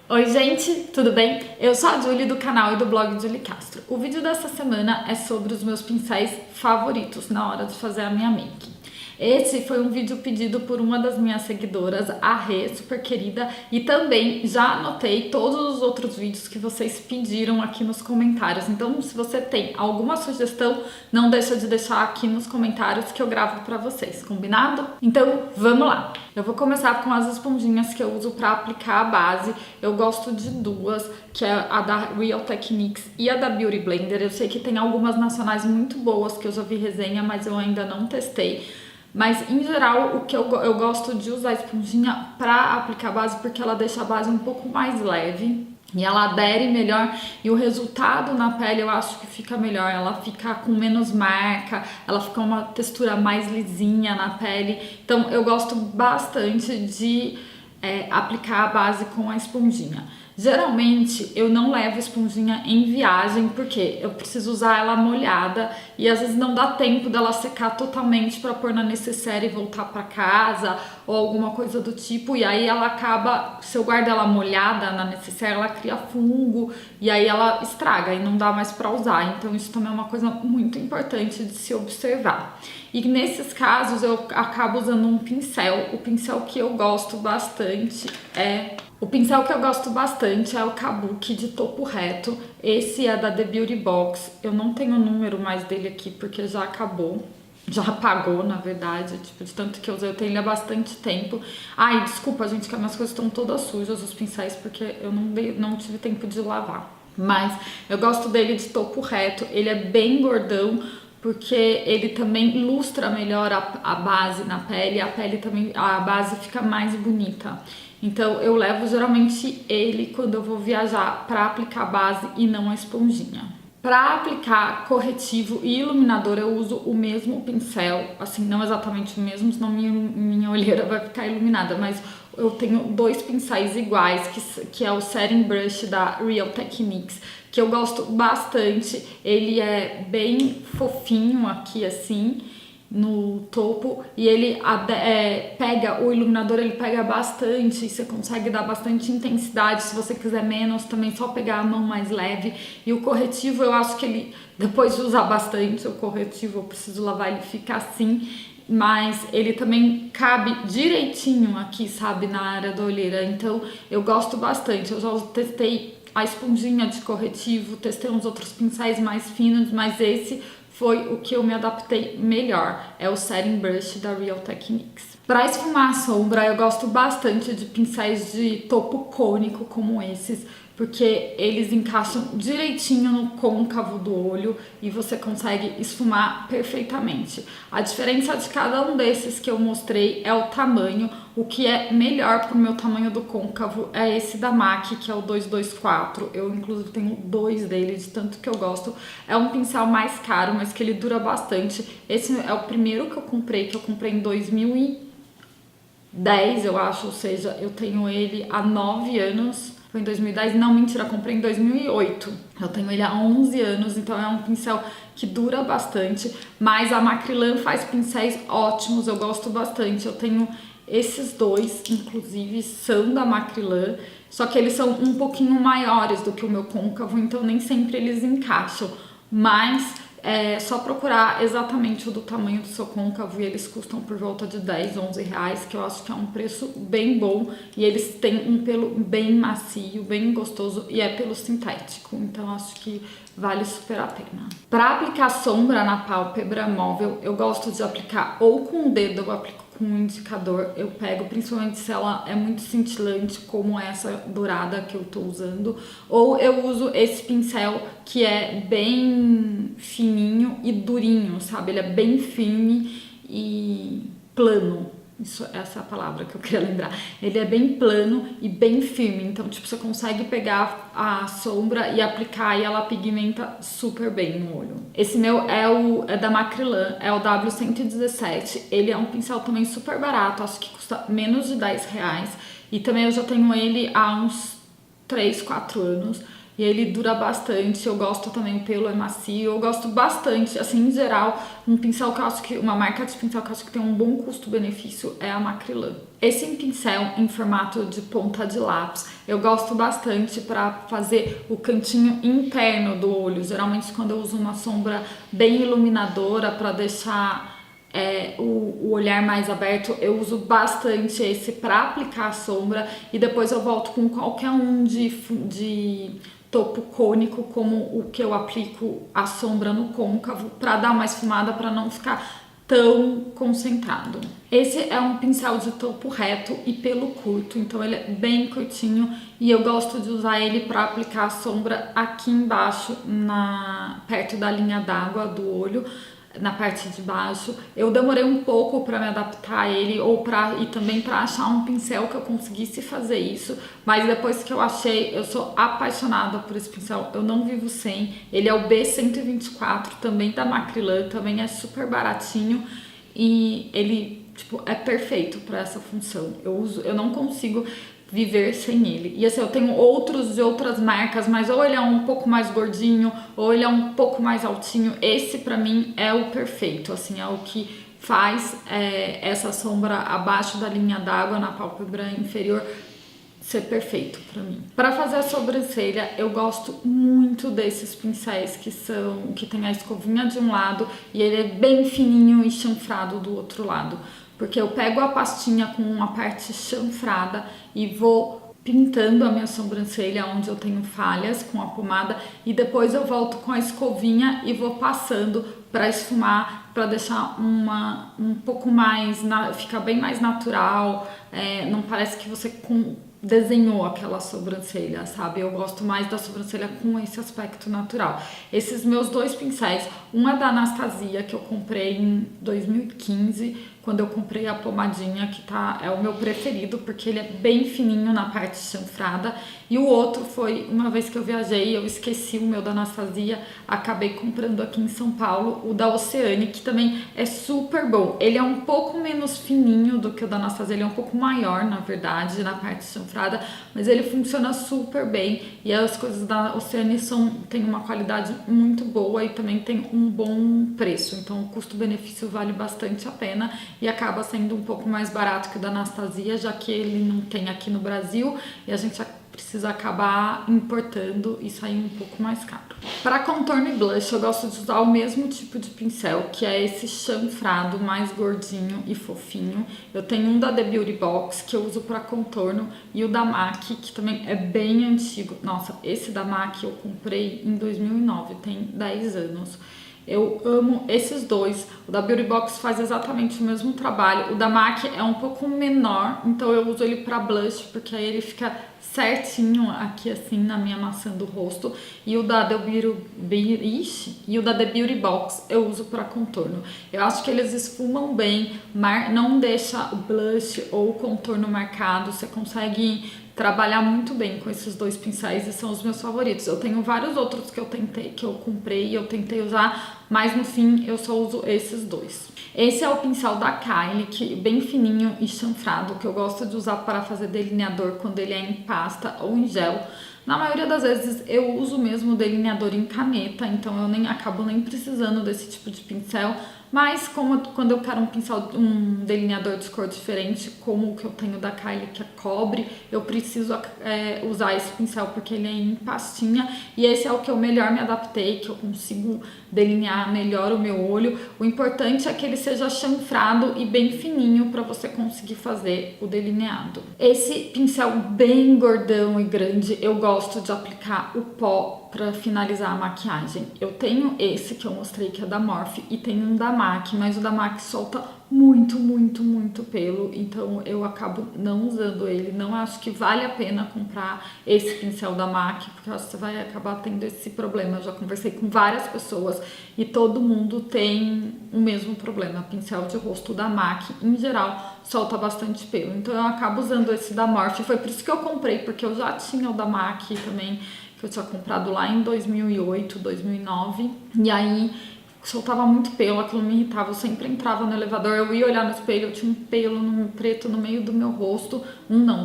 Oi gente, tudo bem? Eu sou a Julie do canal e do blog Julie Castro. O vídeo dessa semana é sobre os meus pincéis favoritos na hora de fazer a minha make. Esse foi um vídeo pedido por uma das minhas seguidoras, a Rê, super querida, e também já anotei todos os outros vídeos que vocês pediram aqui nos comentários. Então, se você tem alguma sugestão, não deixa de deixar aqui nos comentários que eu gravo pra vocês, combinado? Então, vamos lá! Eu vou começar com as esponjinhas que eu uso pra aplicar a base. Eu gosto de duas, que é a da Real Techniques e a da Beauty Blender. Eu sei que tem algumas nacionais muito boas que eu já vi resenha, mas eu ainda não testei. Mas, em geral, o que eu gosto de usar a esponjinha pra aplicar a base porque ela deixa a base um pouco mais leve e ela adere melhor e o resultado na pele eu acho que fica melhor. Ela fica com menos marca, ela fica uma textura mais lisinha na pele. Então, eu gosto bastante de aplicar a base com a esponjinha. Geralmente eu não levo esponjinha em viagem porque eu preciso usar ela molhada e às vezes não dá tempo dela secar totalmente para pôr na necessaire e voltar para casa ou alguma coisa do tipo, e aí ela acaba, se eu guardo ela molhada na necessaire, ela cria fungo e aí ela estraga e não dá mais para usar. Então isso também é uma coisa muito importante de se observar. E nesses casos eu acabo usando um pincel. O pincel que eu gosto bastante é o Kabuki de topo reto. Esse é da The Beauty Box. Eu não tenho o número mais dele aqui porque já acabou. Já apagou, na verdade, tipo, de tanto que eu usei, eu tenho ele há bastante tempo. Ai, desculpa, gente, que as minhas coisas estão todas sujas, os pincéis, porque eu não tive tempo de lavar. Mas eu gosto dele de topo reto, ele é bem gordão, porque ele também lustra melhor a base na pele, a pele também, a base fica mais bonita. Então eu levo geralmente ele quando eu vou viajar para aplicar a base e não a esponjinha. Para aplicar corretivo e iluminador eu uso o mesmo pincel, assim, não exatamente o mesmo, senão minha olheira vai ficar iluminada, mas eu tenho dois pincéis iguais, que é o Setting Brush da Real Techniques, que eu gosto bastante. Ele é bem fofinho aqui assim no topo e ele pega, o iluminador ele pega bastante, você consegue dar bastante intensidade. Se você quiser menos, também só pegar a mão mais leve. E o corretivo eu acho que ele, depois de usar bastante o corretivo, eu preciso lavar, ele fica assim, mas ele também cabe direitinho aqui, sabe, na área da olheira. Então eu gosto bastante. Eu já testei a esponjinha de corretivo, testei uns outros pincéis mais finos, mas esse foi o que eu me adaptei melhor, é o Setting Brush da Real Techniques. Para esfumar a sombra, eu gosto bastante de pincéis de topo cônico como esses, porque eles encaixam direitinho no côncavo do olho e você consegue esfumar perfeitamente. A diferença de cada um desses que eu mostrei é o tamanho. O que é melhor pro meu tamanho do côncavo é esse da MAC, que é o 224. Eu, inclusive, tenho dois dele, de tanto que eu gosto. É um pincel mais caro, mas que ele dura bastante. Esse é o primeiro que eu comprei em 2010, eu acho. Ou seja, eu tenho ele há 9 anos. Foi em 2010, não, mentira, comprei em 2008. Eu tenho ele há 11 anos, então é um pincel que dura bastante. Mas a Macrylan faz pincéis ótimos, eu gosto bastante. Eu tenho esses dois, inclusive, são da Macrylan, só que eles são um pouquinho maiores do que o meu côncavo, então nem sempre eles encaixam. Mas é só procurar exatamente o do tamanho do seu côncavo e eles custam por volta de 10, 11 reais, que eu acho que é um preço bem bom. E eles têm um pelo bem macio, bem gostoso e é pelo sintético, então acho que vale super a pena. Para aplicar sombra na pálpebra móvel, eu gosto de aplicar ou com o dedo, eu aplico com um indicador, eu pego, principalmente se ela é muito cintilante, como essa dourada que eu tô usando, ou eu uso esse pincel que é bem fininho e durinho, sabe? Ele é bem firme e plano. Essa é a palavra que eu queria lembrar. Ele é bem plano e bem firme, então tipo, você consegue pegar a sombra e aplicar e ela pigmenta super bem no olho. Esse meu é da Macrylan, é o W117. Ele é um pincel também super barato, acho que custa menos de 10 reais. E também eu já tenho ele há uns 3, 4 anos. e ele dura bastante. Eu gosto também, o pelo é macio, eu gosto bastante, assim, em geral, um pincel que eu acho que, uma marca de pincel que eu acho que tem um bom custo-benefício é a Macrylan. Esse pincel em formato de ponta de lápis, eu gosto bastante para fazer o cantinho interno do olho. Geralmente quando eu uso uma sombra bem iluminadora para deixar o olhar mais aberto, eu uso bastante esse para aplicar a sombra e depois eu volto com qualquer um de topo cônico, como o que eu aplico a sombra no côncavo, para dar uma esfumada, para não ficar tão concentrado. Esse é um pincel de topo reto e pelo curto, então ele é bem curtinho e eu gosto de usar ele para aplicar a sombra aqui embaixo, perto da linha d'água do olho, na parte de baixo. Eu demorei um pouco para me adaptar a ele e também para achar um pincel que eu conseguisse fazer isso, mas depois que eu achei, eu sou apaixonada por esse pincel, eu não vivo sem. Ele é o B124, também da Macrylan, também é super baratinho e ele é perfeito para essa função. Eu não consigo viver sem ele. E assim, eu tenho outros de outras marcas, mas ou ele é um pouco mais gordinho, ou ele é um pouco mais altinho. Esse pra mim é o perfeito, assim, é o que faz essa sombra abaixo da linha d'água na pálpebra inferior ser perfeito pra mim. Para fazer a sobrancelha, eu gosto muito desses pincéis que tem a escovinha de um lado e ele é bem fininho e chanfrado do outro lado. Porque eu pego a pastinha com uma parte chanfrada e vou pintando a minha sobrancelha onde eu tenho falhas com a pomada e depois eu volto com a escovinha e vou passando para esfumar, para deixar um pouco mais, fica bem mais natural, não parece que você desenhou aquela sobrancelha, sabe? Eu gosto mais da sobrancelha com esse aspecto natural. Esses meus dois pincéis, um é da Anastasia, que eu comprei em 2015, quando eu comprei a pomadinha, que é o meu preferido, porque ele é bem fininho na parte chanfrada, e o outro foi, uma vez que eu viajei, eu esqueci o meu da Anastasia, acabei comprando aqui em São Paulo, o da Oceane, que também é super bom. Ele é um pouco menos fininho do que o da Anastasia, ele é um pouco maior, na verdade, na parte chanfrada, mas ele funciona super bem, e as coisas da Oceane têm uma qualidade muito boa e também tem um bom preço, então o custo-benefício vale bastante a pena, e acaba sendo um pouco mais barato que o da Anastasia, já que ele não tem aqui no Brasil e a gente precisa acabar importando e sair um pouco mais caro. Para contorno e blush, eu gosto de usar o mesmo tipo de pincel, que é esse chanfrado mais gordinho e fofinho. Eu tenho um da The Beauty Box, que eu uso para contorno, e o da MAC, que também é bem antigo. Nossa, esse da MAC eu comprei em 2009, tem 10 anos. Eu amo esses dois. O da Beauty Box faz exatamente o mesmo trabalho. O da MAC é um pouco menor, então eu uso ele para blush, porque aí ele fica certinho aqui assim na minha maçã do rosto. E o da The Beauty Box eu uso para contorno. Eu acho que eles esfumam bem, não deixa o blush ou o contorno marcado. Você consegue trabalhar muito bem com esses dois pincéis e são os meus favoritos. Eu tenho vários outros que eu comprei e eu tentei usar, mas no fim eu só uso esses dois. Esse é o pincel da Kylie, que bem fininho e chanfrado, que eu gosto de usar para fazer delineador quando ele é em pasta ou em gel. Na maioria das vezes eu uso mesmo o delineador em caneta, então eu acabo nem precisando desse tipo de pincel, mas quando eu quero um delineador de cor diferente, como o que eu tenho da Kylie, que é cobre, eu preciso usar esse pincel porque ele é em pastinha, e esse é o que eu melhor me adaptei, que eu consigo delinear melhor o meu olho. O importante é que ele seja chanfrado e bem fininho para você conseguir fazer o delineado. Esse pincel bem gordão e grande, eu gosto de aplicar o pó para finalizar a maquiagem. Eu tenho esse que eu mostrei, que é da Morphe, e tenho um da MAC, mas o da MAC solta muito, muito, muito pelo, então eu acabo não usando ele. Não acho que vale a pena comprar esse pincel da MAC, porque eu acho que você vai acabar tendo esse problema. Eu já conversei com várias pessoas e todo mundo tem o mesmo problema. Pincel de rosto da MAC, em geral, solta bastante pelo, então eu acabo usando esse da Morphe. Foi por isso que eu comprei, porque eu já tinha o da MAC também, que eu tinha comprado lá em 2008, 2009, e aí soltava muito pelo, aquilo me irritava. Eu sempre entrava no elevador, eu ia olhar no espelho, eu tinha um pelo preto no meio do meu rosto,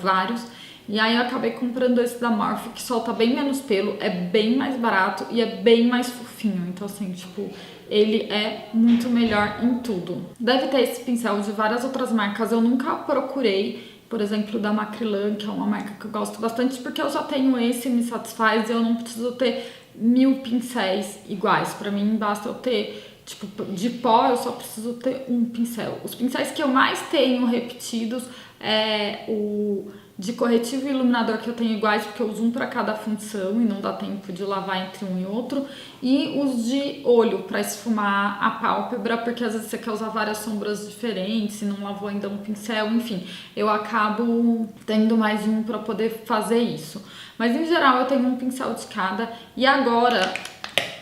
vários, E aí eu acabei comprando esse da Morphe, que solta bem menos pelo, é bem mais barato e é bem mais fofinho. Então assim, tipo, ele é muito melhor em tudo. Deve ter esse pincel de várias outras marcas, eu nunca procurei, por exemplo, da Macrylan, que é uma marca que eu gosto bastante, porque eu já tenho esse, me satisfaz, e eu não preciso ter 1000 pincéis iguais. Pra mim, basta eu ter, tipo, de pó, eu só preciso ter um pincel. Os pincéis que eu mais tenho repetidos é o de corretivo e iluminador, que eu tenho iguais, porque eu uso um para cada função e não dá tempo de lavar entre um e outro, e os de olho para esfumar a pálpebra, porque às vezes você quer usar várias sombras diferentes e não lavou ainda um pincel, enfim, eu acabo tendo mais de um para poder fazer isso. Mas em geral eu tenho um pincel de cada, e agora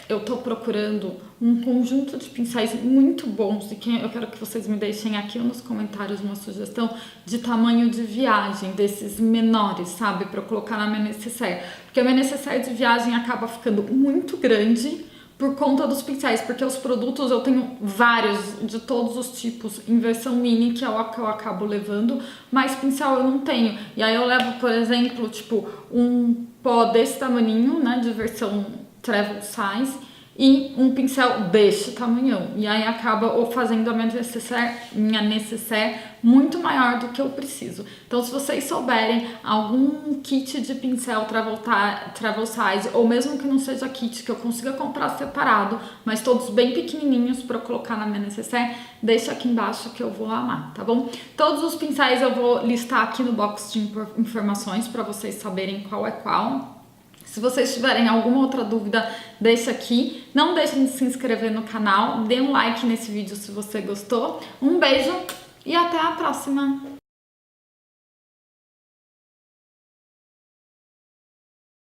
eu tô procurando um conjunto de pincéis muito bons, e eu quero que vocês me deixem aqui nos comentários uma sugestão de tamanho de viagem, desses menores, sabe? Pra eu colocar na minha necessaire. Porque a minha necessaire de viagem acaba ficando muito grande por conta dos pincéis, porque os produtos eu tenho vários, de todos os tipos, em versão mini, que é o que eu acabo levando, mas pincel eu não tenho. E aí eu levo, por exemplo, tipo, um pó desse tamaninho, né, de versão travel size, e um pincel deste tamanhão. E aí acaba fazendo a minha necessaire muito maior do que eu preciso. Então, se vocês souberem algum kit de pincel travel size, ou mesmo que não seja kit, que eu consiga comprar separado, mas todos bem pequenininhos para colocar na minha necessaire, deixa aqui embaixo que eu vou amar, tá bom? Todos os pincéis eu vou listar aqui no box de informações para vocês saberem qual é qual. Se vocês tiverem alguma outra dúvida, deixa aqui. Não deixem de se inscrever no canal, dê um like nesse vídeo se você gostou. Um beijo e até a próxima!